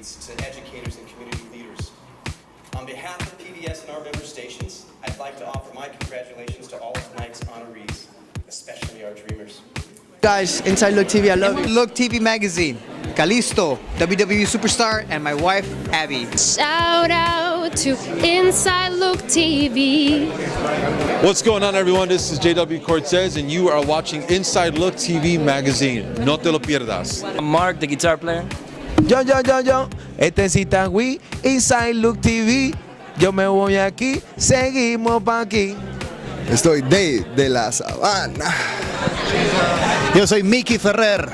athletes to educators and community leaders. On behalf of PBS and our member stations, I'd like to offer my congratulations to all of tonight's honorees, especially our dreamers. Guys, Inside Look TV, I love you. Look TV magazine, Kalisto, WWE superstar, and my wife, Abby. Shout out to Inside Look TV. What's going on, everyone? This is JW Cortez, and you are watching Inside Look TV magazine. No te lo pierdas. I'm Mark, the guitar player. Yo, este es ITAGUI, Inside Look TV. Yo me voy aquí, seguimos pa' aquí. Estoy de la Sabana. Yo soy Mickey Ferrer,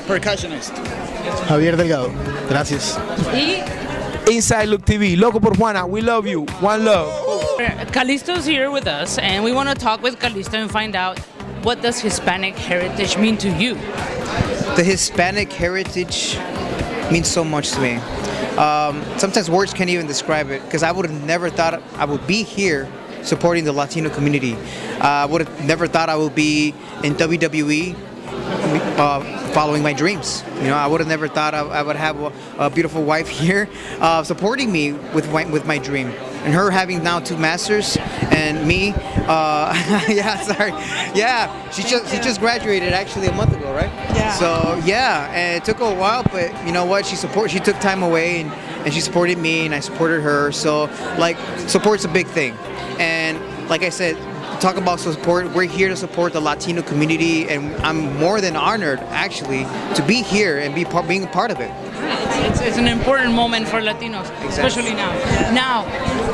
percussionist. Javier Delgado, gracias. Inside Look TV, Loco por Juana, we love you, one love. KALISTO'S here with us, and we want to talk with KALISTO and find out, what does Hispanic heritage mean to you? The Hispanic heritage means so much to me. Sometimes words can't even describe it, because I would have never thought I would be here supporting the Latino community. I would have never thought I would be in WWE following my dreams. You know, I would have never thought I would have a beautiful wife here supporting me with my dream. And her having now 2 masters, and me, yeah, sorry, yeah, she just graduated actually a month ago, right? Yeah. So yeah, and it took a while, but you know what? She took time away, and she supported me, and I supported her. So like, support's a big thing, and like I said, talk about support. We're here to support the Latino community, and I'm more than honored actually to be here and being a part of it. It's an important moment for Latinos, especially now. Now,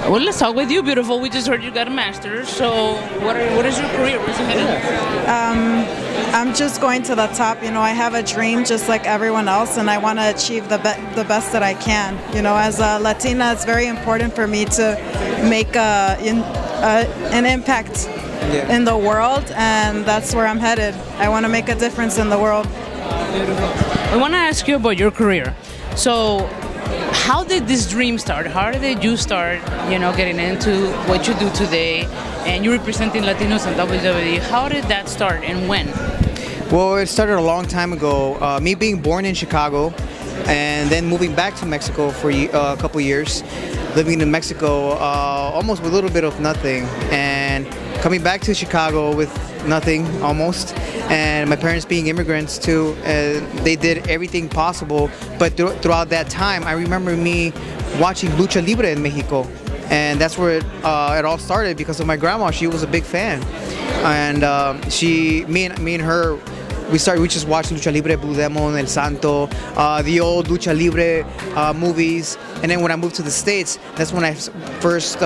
well, let's talk with you, beautiful. We just heard you got a master's. So, what is your career? Where's it headed? I'm just going to the top. You know, I have a dream just like everyone else, and I want to achieve the best that I can. You know, as a Latina, it's very important for me to make an impact in the world, and that's where I'm headed. I want to make a difference in the world. I want to ask you about your career. So, how did this dream start? How did you start, you know, getting into what you do today, and you're representing Latinos in WWE? How did that start, and when? Well, it started a long time ago. Me being born in Chicago, and then moving back to Mexico for a couple years, living in Mexico almost with a little bit of nothing, and coming back to Chicago with nothing almost, and my parents being immigrants too, they did everything possible. But throughout that time, I remember me watching Lucha Libre in Mexico, and that's where it all started because of my grandma. She was a big fan, and me and her, we just watched Lucha Libre, Blue Demon, El Santo, the old Lucha Libre movies. And then when I moved to the States, that's when I first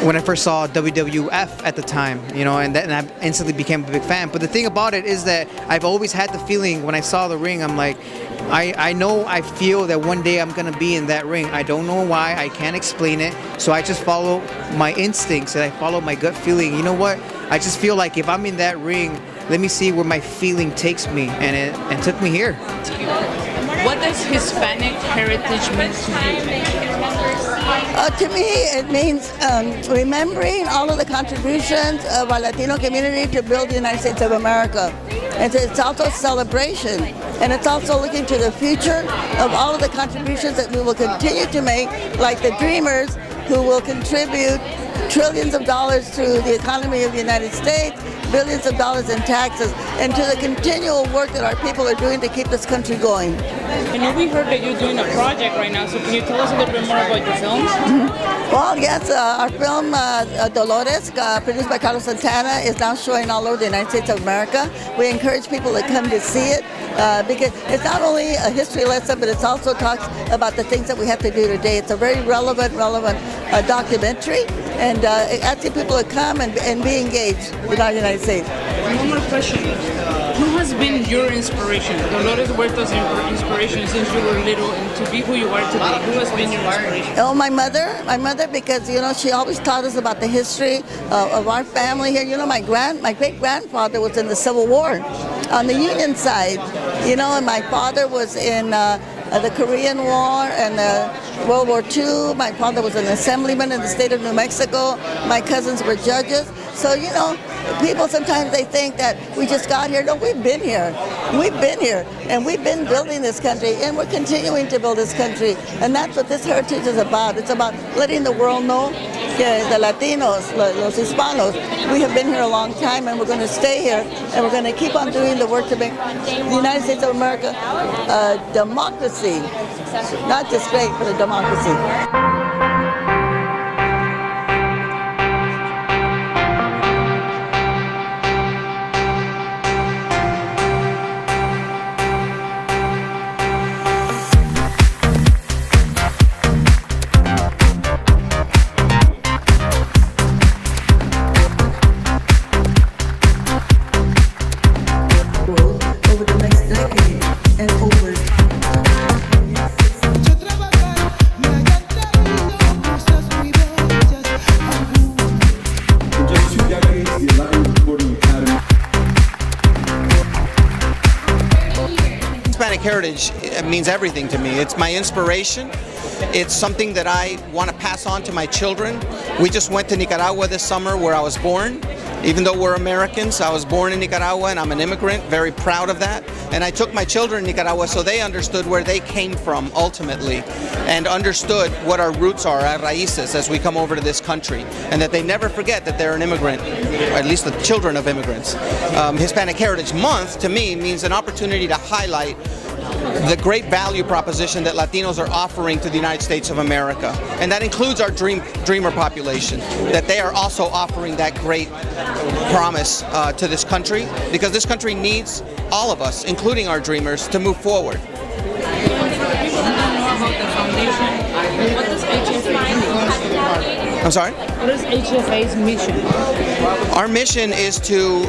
when I first saw WWF at the time, you know, and I instantly became a big fan. But the thing about it is that I've always had the feeling when I saw the ring, I'm like, I feel that one day I'm gonna be in that ring. I don't know why, I can't explain it. So I just follow my instincts and I follow my gut feeling. You know what? I just feel like if I'm in that ring, let me see where my feeling takes me, and it took me here. What does Hispanic heritage mean to you? To me, it means remembering all of the contributions of our Latino community to build the United States of America. And it's also a celebration, and it's also looking to the future of all of the contributions that we will continue to make, like the Dreamers, who will contribute trillions of dollars to the economy of the United States, billions of dollars in taxes, and to the continual work that our people are doing to keep this country going. And we heard that you're doing a project right now, so can you tell us a little bit more about your films? Well, yes, our film Dolores, produced by Carlos Santana, is now showing all over the United States of America. We encourage people to come to see it because it's not only a history lesson, but it also talks about the things that we have to do today. It's a very relevant documentary, and asking people to come and be engaged with our United States. One more question. Who has been your inspiration? Dolores Huerta's inspiration since you were little and to be who you are today? Who has been your inspiration? Oh, my mother, because you know she always taught us about the history of our family here. You know, my great grandfather was in the Civil War on the Union side. You know, and my father was in the Korean War and World War II. My father was an assemblyman in the state of New Mexico. My cousins were judges. So, you know, people sometimes they think that we just got here. No, we've been here. We've been here, and we've been building this country, and we're continuing to build this country. And that's what this heritage is about. It's about letting the world know that the Latinos, los Hispanos, we have been here a long time, and we're going to stay here, and we're going to keep on doing the work to make the United States of America a democracy, not just great, but a democracy. Hispanic heritage means everything to me. It's my inspiration. It's something that I want to pass on to my children. We just went to Nicaragua this summer where I was born. Even though we're Americans, I was born in Nicaragua and I'm an immigrant, very proud of that. And I took my children to Nicaragua so they understood where they came from ultimately and understood what our roots are, our raíces, as we come over to this country. And that they never forget that they're an immigrant, or at least the children of immigrants. Hispanic Heritage Month, to me, means an opportunity to highlight the great value proposition that Latinos are offering to the United States of America. And that includes our dreamer population, that they are also offering that great promise to this country, because this country needs all of us, including our dreamers, to move forward. I'm sorry? What is HFA's mission? Our mission is to,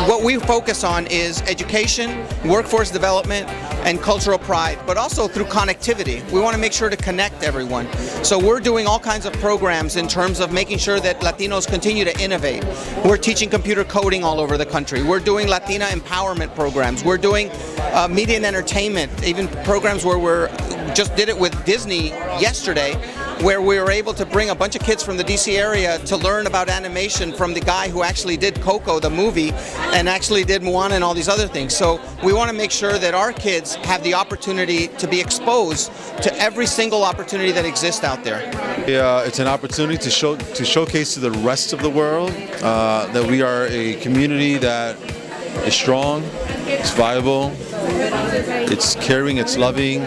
what we focus on is education, workforce development, and cultural pride, but also through connectivity. We want to make sure to connect everyone. So we're doing all kinds of programs in terms of making sure that Latinos continue to innovate. We're teaching computer coding all over the country. We're doing Latina empowerment programs. We're doing media and entertainment, even programs where just did it with Disney yesterday, where we were able to bring a bunch of kids from the DC area to learn about animation from the guy who actually did Coco, the movie, and actually did Juana and all these other things. So we want to make sure that our kids have the opportunity to be exposed to every single opportunity that exists out there. It's an opportunity to showcase to the rest of the world that we are a community that is strong, it's viable, it's caring, it's loving.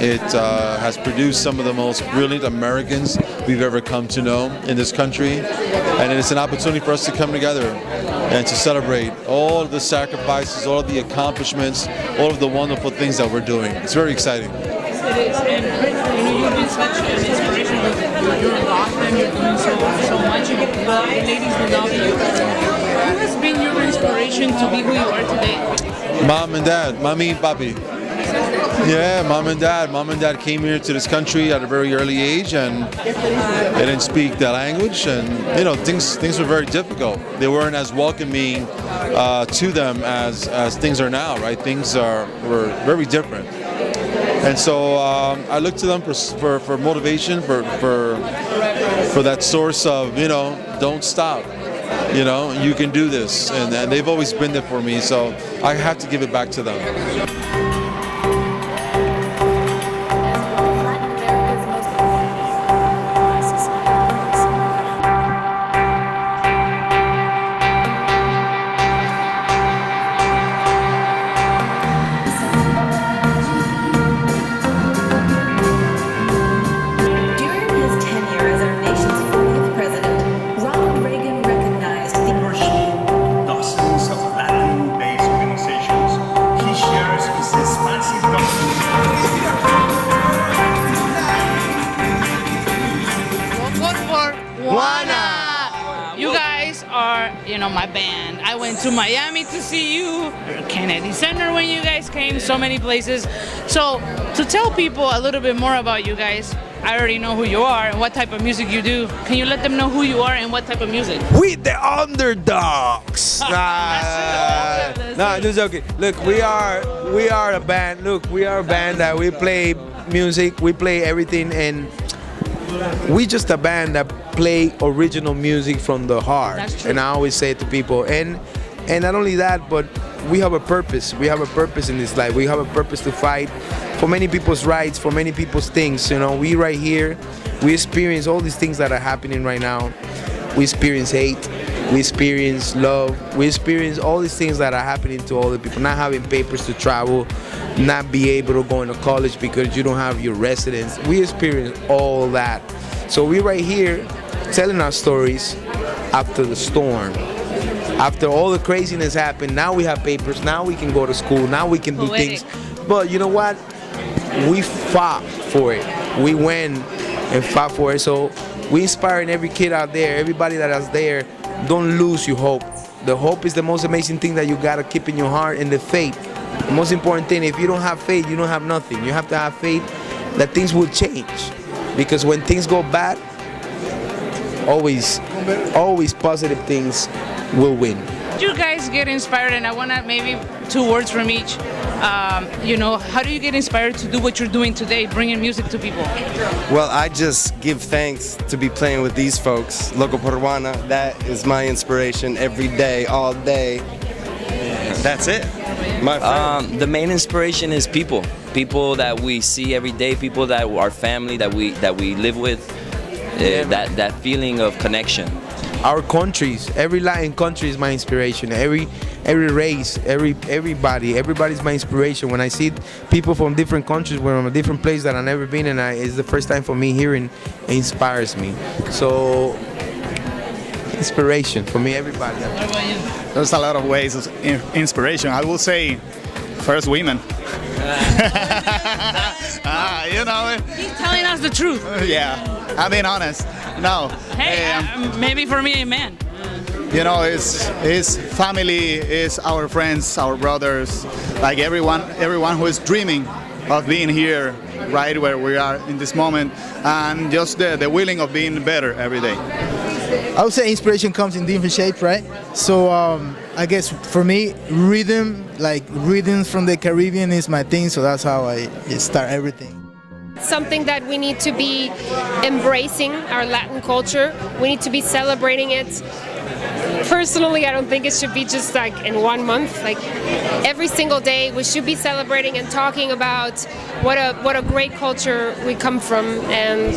It has produced some of the most brilliant Americans we've ever come to know in this country. And it's an opportunity for us to come together and to celebrate all of the sacrifices, all of the accomplishments, all of the wonderful things that we're doing. It's very exciting. It is, and you've been such an inspiration. You're in Gotham, you're doing so much, the ladies will love you. Who has been your inspiration to be who you are today? Mom and Dad, Mami, Papi. Yeah, mom and dad came here to this country at a very early age, and they didn't speak the language, and things were very difficult. They weren't as welcoming to them as things are now, right? Things were very different, and so I look to them for motivation, for that source of don't stop. You can do this, and they've always been there for me, so I have to give it back to them. Juana! You guys are, my band. I went to Miami to see you, Kennedy Center when you guys came, so many places. So, to tell people a little bit more about you guys, I already know who you are and what type of music you do. Can you let them know who you are and what type of music? We the underdogs. Nah, just joking. Look, we are a band. Look, we are a band that we play music, we play everything, and we just a band that play original music from the heart. That's true. And I always say it to people. And not only that, but we have a purpose. We have a purpose in this life. We have a purpose to fight for many people's rights, for many people's things. You know, we right here, we experience all these things that are happening right now. We experience hate, we experience love, we experience all these things that are happening to all the people. Not having papers to travel, not be able to go into college because you don't have your residence. We experience all that. So we right here telling our stories after the storm. After all the craziness happened, now we have papers, now we can go to school, now we can do things. But you know what? We fought for it. We went and fought for it. So we inspiring every kid out there, everybody that is there, don't lose your hope. The hope is the most amazing thing that you gotta keep in your heart, and the faith. The most important thing, if you don't have faith, you don't have nothing. You have to have faith that things will change. Because when things go bad, always positive things will win. You guys get inspired, and I want to maybe 2 words from each. You know, how do you get inspired to do what you're doing today, bringing music to people? Well, I just give thanks to be playing with these folks. Loco por Juana, that is my inspiration every day, all day. That's it. My friend. The main inspiration is people that we see every day, people that are family, that we live with. That feeling of connection. Our countries, every Latin country is my inspiration. Every race, everybody's my inspiration. When I see people from different countries, from a different place that I've never been, and it's the first time for me hearing, it inspires me. So, inspiration for me, everybody. There's a lot of ways of inspiration. I will say, first women. You know. He's telling us the truth. Yeah, I'm being honest. No. Hey, maybe for me, amen. You know, it's family, it's our friends, our brothers, like everyone who is dreaming of being here, right where we are in this moment, and just the willing of being better every day. I would say inspiration comes in different shapes, right? So I guess for me, rhythms from the Caribbean is my thing, so that's how I start everything. Something that we need to be embracing, our Latin culture. We need to be celebrating it. Personally, I don't think it should be just like in 1 month. Like every single day, we should be celebrating and talking about what a great culture we come from, and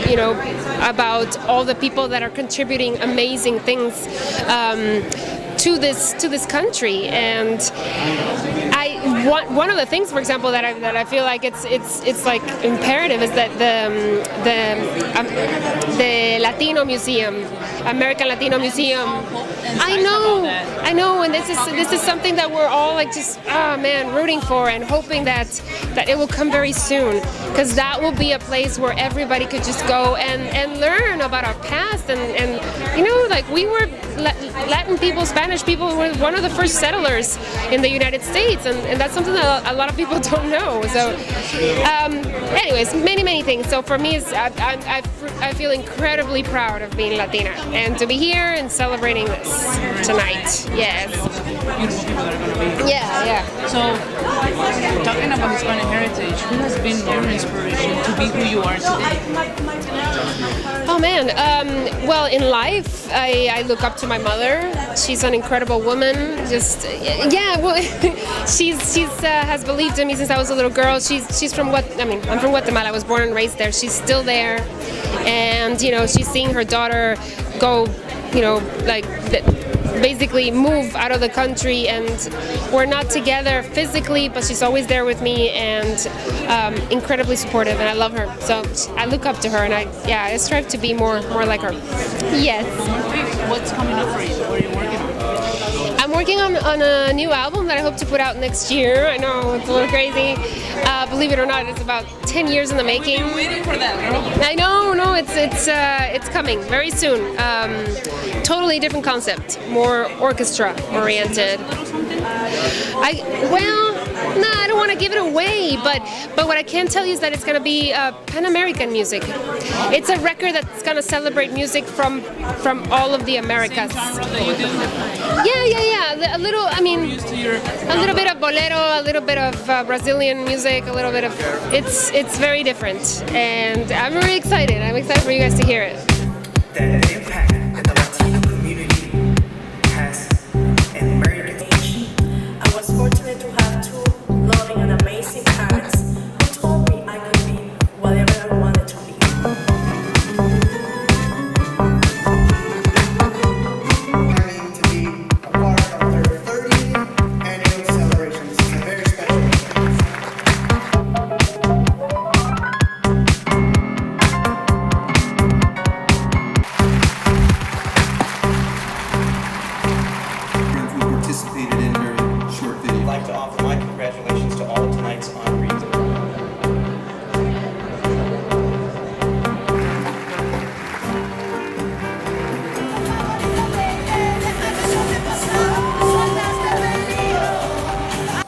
you know, about all the people that are contributing amazing things to this country. And one of the things, for example, that I feel like it's like imperative is that the Latino Museum, American Latino Museum. I know, and this is something that we're all like just rooting for and hoping that it will come very soon, because that will be a place where everybody could just go and learn about our past, and you know, like we were Latin people, Spanish people were one of the first settlers in the United States, and that's something that a lot of people don't know. So anyways, many things. So for me, I feel incredibly proud of being Latina and to be here and celebrating this tonight. Yes. Beautiful people that are going to be here. Yeah. So, talking about Hispanic heritage, who has been your inspiration to be who you are today? Oh man, well, in life, I look up to my mother. She's an incredible woman. Just she's has believed in me since I was a little girl. She's from I'm from Guatemala. I was born and raised there. She's still there, and you know, she's seeing her daughter go, you know, like basically move out of the country, and we're not together physically, but she's always there with me, and incredibly supportive, and I love her. So I look up to her, and I strive to be more like her. Yes. What's coming up for you? What are you working on? I'm working on a new album that I hope to put out next year. I know, it's a little crazy. Believe it or not, it's about 10 years in the making. We've been waiting for that, girl. I know, no, it's coming very soon. Totally different concept, more orchestra oriented. I don't want to give it away, but what I can tell you is that it's going to be Pan-American music. It's a record that's going to celebrate music from all of the Americas. Yeah. A little, I mean, a little bit of bolero, a little bit of Brazilian music, a little bit of, it's very different. And I'm really excited. I'm excited for you guys to hear it. The impact that the Latino community has in American age. I was fortunate to have two loving and amazing parents who told me I could be whatever I wanted to be. Planning to be a part of their 30th annual celebration. This is a very special event. We participated in a very short video. I'd like to offer my congratulations to all of tonight's honorees.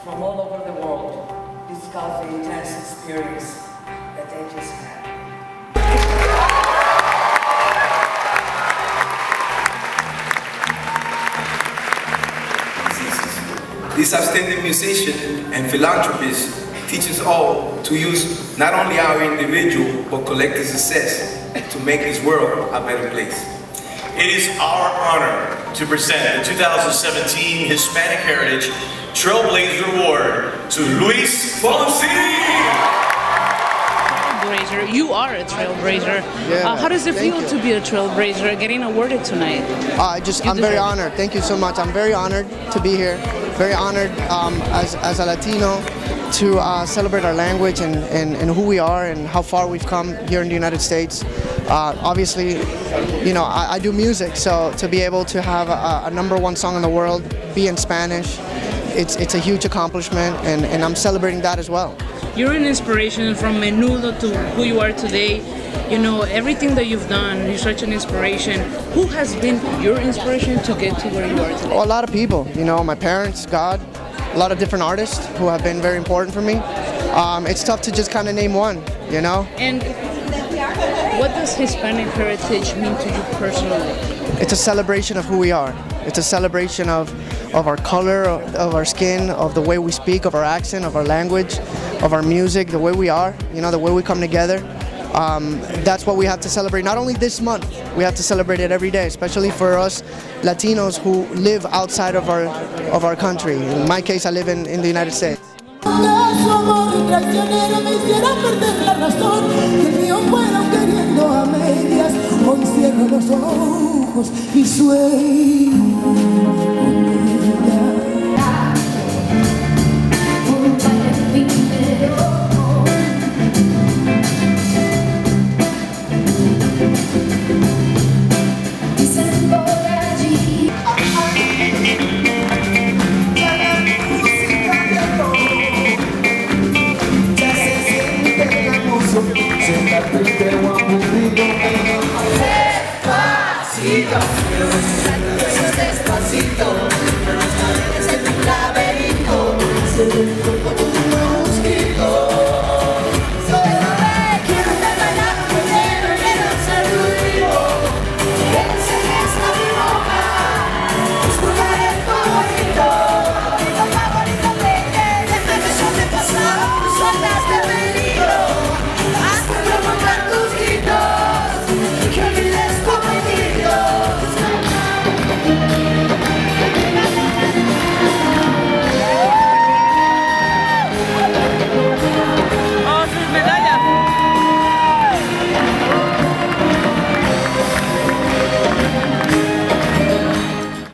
From all over the world discuss the intense experience that they just had. This outstanding musician and philanthropist teaches all to use not only our individual but collective success to make this world a better place. It is our honor to present the 2017 Hispanic Heritage Trailblazer Award to Luis Fonsi. Trailblazer, you are a trailblazer. Yeah, how does it thank feel you. to be a trailblazer, getting awarded tonight? I'm very honored. Thank you so much. I'm very honored to be here. Very honored as a Latino to celebrate our language and who we are and how far we've come here in the United States. Obviously, you know, I do music, so to be able to have a #1 song in the world be in Spanish, it's a huge accomplishment, and I'm celebrating that as well. You're an inspiration from Menudo to who you are today. You know, everything that you've done, you're such an inspiration. Who has been your inspiration to get to where you are today? Well, a lot of people, you know, my parents, God, a lot of different artists who have been very important for me. It's tough to just kind of name one, you know? And what does Hispanic heritage mean to you personally? It's a celebration of who we are. It's a celebration of our color, of our skin, of the way we speak, of our accent, of our language, of our music, the way we are, you know, the way we come together. That's what we have to celebrate, not only this month, we have to celebrate it every day, especially for us Latinos who live outside of our country. In my case, I live in the United States. Su amor traicionero me hiciera perder la razón, que el mío fuera queriendo a medias. Hoy cierro los ojos y sueño.